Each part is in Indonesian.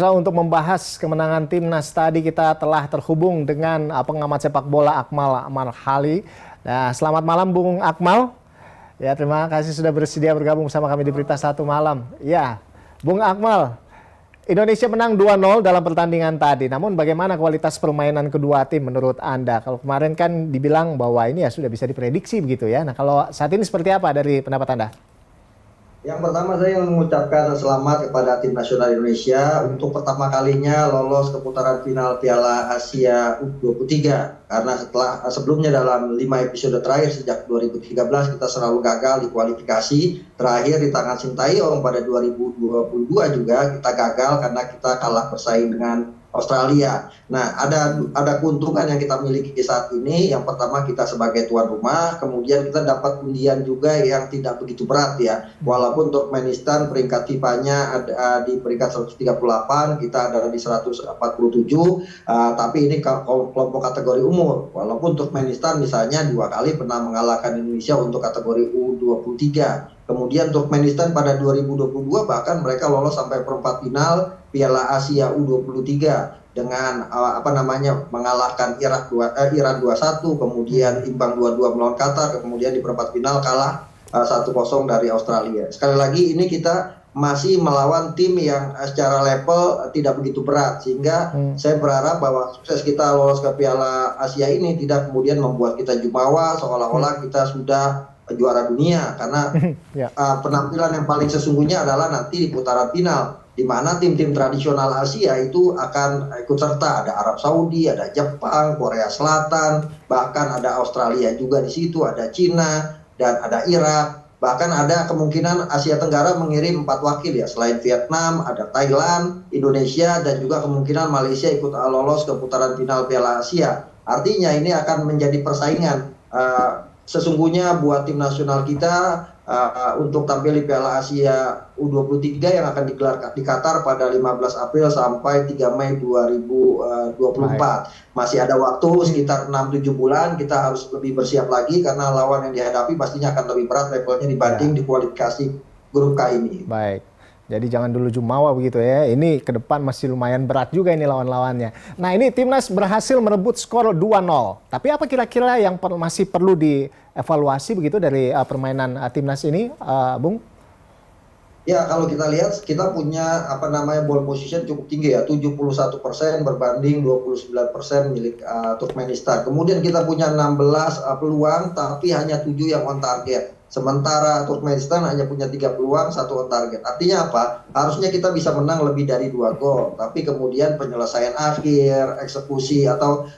Untuk membahas kemenangan timnas tadi kita telah terhubung dengan pengamat sepak bola Akmal Marhali. Nah, selamat malam Bung Akmal. Ya, terima kasih sudah bersedia bergabung bersama kami di Berita Satu Malam. Ya, Bung Akmal, Indonesia menang 2-0 dalam pertandingan tadi. Namun bagaimana kualitas permainan kedua tim menurut Anda? Kalau kemarin kan dibilang bahwa ini ya sudah bisa diprediksi begitu ya. Nah, kalau saat ini seperti apa dari pendapat Anda? Yang pertama saya ingin mengucapkan selamat kepada tim nasional Indonesia untuk pertama kalinya lolos ke putaran final Piala Asia U23. Karena sebelumnya dalam 5 episode terakhir sejak 2013 kita selalu gagal di kualifikasi. Terakhir di tangan Sintayong pada 2022 juga kita gagal karena kita kalah bersaing dengan Australia. Nah, ada keuntungan yang kita miliki saat ini. Yang pertama kita sebagai tuan rumah, kemudian kita dapat undian juga yang tidak begitu berat ya. Walaupun Turkmenistan peringkat FIFA-nya ada di peringkat 138, kita ada di 147, tapi ini kelompok kategori umur. Walaupun Turkmenistan misalnya 2 kali pernah mengalahkan Indonesia untuk kategori U23. Kemudian Turkmenistan pada 2022 bahkan mereka lolos sampai perempat final Piala Asia U23 dengan mengalahkan Iran 2-1, kemudian imbang 2-2 melawan Qatar, kemudian di perempat final kalah 1-0 dari Australia. Sekali lagi ini kita masih melawan tim yang secara level tidak begitu berat, sehingga saya berharap bahwa sukses kita lolos ke Piala Asia ini tidak kemudian membuat kita jumawa seolah-olah kita sudah juara dunia, karena penampilan yang paling sesungguhnya adalah nanti di putaran final, di mana tim-tim tradisional Asia itu akan ikut serta. Ada Arab Saudi, ada Jepang, Korea Selatan, bahkan ada Australia juga di situ, ada Cina, dan ada Irak. Bahkan ada kemungkinan Asia Tenggara mengirim 4 wakil ya, selain Vietnam, ada Thailand, Indonesia, dan juga kemungkinan Malaysia ikut lolos ke putaran final Piala Asia. Artinya ini akan menjadi persaingan sesungguhnya buat tim nasional kita untuk tampil di Piala Asia U23 yang akan digelar di Qatar pada 15 April sampai 3 Mei 2024. Masih ada waktu sekitar 6-7 bulan, kita harus lebih bersiap lagi karena lawan yang dihadapi pastinya akan lebih berat levelnya dibanding di kualifikasi grup K ini. Baik. Jadi jangan dulu jumawa begitu ya. Ini ke depan masih lumayan berat juga ini lawan-lawannya. Nah, ini timnas berhasil merebut skor 2-0. Tapi apa kira-kira yang masih perlu dievaluasi begitu dari permainan timnas ini, Bung? Ya, kalau kita lihat kita punya ball position cukup tinggi ya, 71% berbanding 29% milik Turkmenistan. Kemudian kita punya 16 peluang tapi hanya 7 yang on target. Sementara Turkmenistan hanya punya 3 peluang, 1 on target. Artinya apa? Harusnya kita bisa menang lebih dari 2 gol. Tapi kemudian penyelesaian akhir, eksekusi atau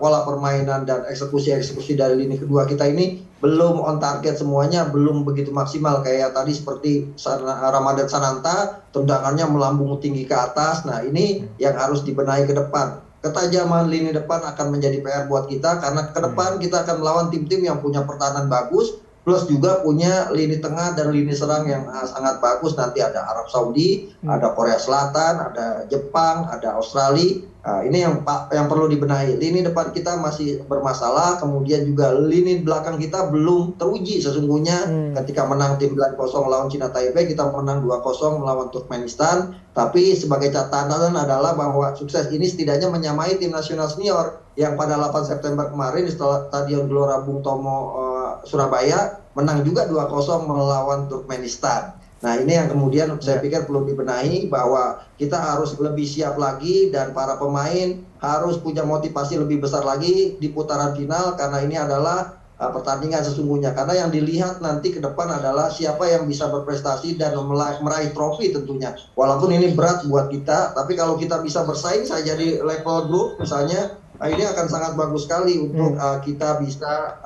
pola permainan dan eksekusi dari lini kedua kita ini belum on target semuanya, belum begitu maksimal. Kayak tadi seperti Ramadan Sananta, tendangannya melambung tinggi ke atas. Nah, ini yang harus dibenahi ke depan. Ketajaman lini depan akan menjadi PR buat kita, karena ke depan kita akan melawan tim-tim yang punya pertahanan bagus, plus juga punya lini tengah dan lini serang yang sangat bagus. Nanti ada Arab Saudi, ada Korea Selatan, ada Jepang, ada Australia. Ini yang perlu dibenahi. Lini depan kita masih bermasalah, kemudian juga lini belakang kita belum teruji sesungguhnya. Ketika menang tim 9-0 melawan Cina Taipei, kita menang 2-0 melawan Turkmenistan. Tapi sebagai catatan adalah bahwa sukses ini setidaknya menyamai tim nasional senior yang pada 8 September kemarin di Stadion Gelora Bung Tomo Surabaya menang juga 2-0 melawan Turkmenistan. Nah, ini yang kemudian saya pikir perlu dibenahi, bahwa kita harus lebih siap lagi dan para pemain harus punya motivasi lebih besar lagi di putaran final, karena ini adalah pertandingan sesungguhnya. Karena yang dilihat nanti ke depan adalah siapa yang bisa berprestasi dan meraih trofi tentunya. Walaupun ini berat buat kita, tapi kalau kita bisa bersaing saja di level grup misalnya, ini akan sangat bagus sekali untuk kita bisa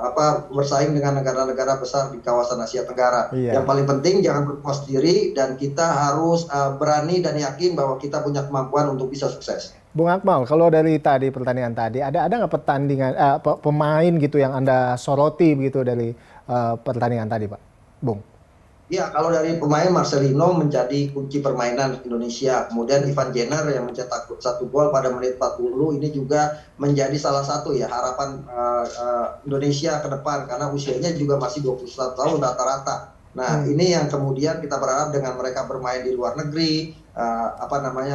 bersaing dengan negara-negara besar di kawasan Asia Tenggara. Yang paling penting jangan berpuas diri, dan kita harus berani dan yakin bahwa kita punya kemampuan untuk bisa sukses. Bung Akmal, kalau dari tadi pertandingan tadi, ada nggak pemain gitu yang Anda soroti begitu dari pertandingan tadi, Pak, Bung? Ya, kalau dari pemain, Marcelino menjadi kunci permainan Indonesia. Kemudian Ivan Jenner yang mencetak 1 gol pada menit 40, ini juga menjadi salah satu ya harapan Indonesia ke depan, karena usianya juga masih 21 tahun rata-rata. Nah, ini yang kemudian kita berharap dengan mereka bermain di luar negeri,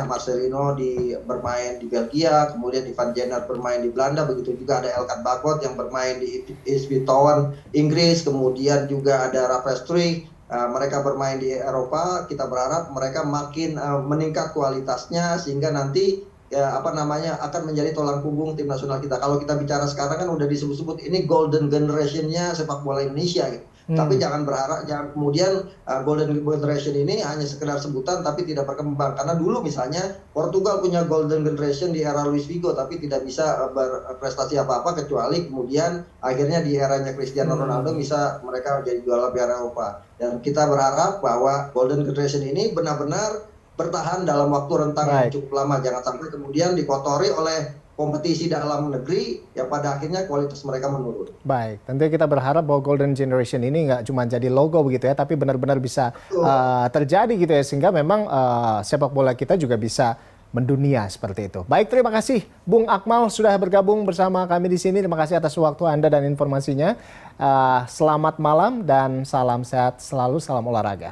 Marcelino bermain di Belgia, kemudian Ivan Jenner bermain di Belanda, begitu juga ada Elkan Bagot yang bermain di Ipswich Town Inggris, kemudian juga ada Rafael Struijk, mereka bermain di Eropa. Kita berharap mereka makin meningkat kualitasnya sehingga nanti akan menjadi tulang punggung tim nasional kita. Kalau kita bicara sekarang kan udah disebut-sebut ini golden generation-nya sepak bola Indonesia gitu. Tapi jangan kemudian golden generation ini hanya sekedar sebutan tapi tidak berkembang. Karena dulu misalnya Portugal punya golden generation di era Luis Figo tapi tidak bisa berprestasi apa-apa kecuali kemudian akhirnya di eranya Cristiano Ronaldo bisa mereka menjadi juara Piala Eropa. Dan kita berharap bahwa golden generation ini benar-benar bertahan dalam waktu rentang yang cukup lama. Jangan sampai kemudian dikotori oleh kompetisi dalam negeri, ya pada akhirnya kualitas mereka menurun. Baik, tentunya kita berharap bahwa Golden Generation ini nggak cuma jadi logo begitu ya, tapi benar-benar bisa terjadi gitu ya, sehingga memang sepak bola kita juga bisa mendunia seperti itu. Baik, terima kasih Bung Akmal sudah bergabung bersama kami di sini. Terima kasih atas waktu Anda dan informasinya. Selamat malam dan salam sehat selalu, salam olahraga.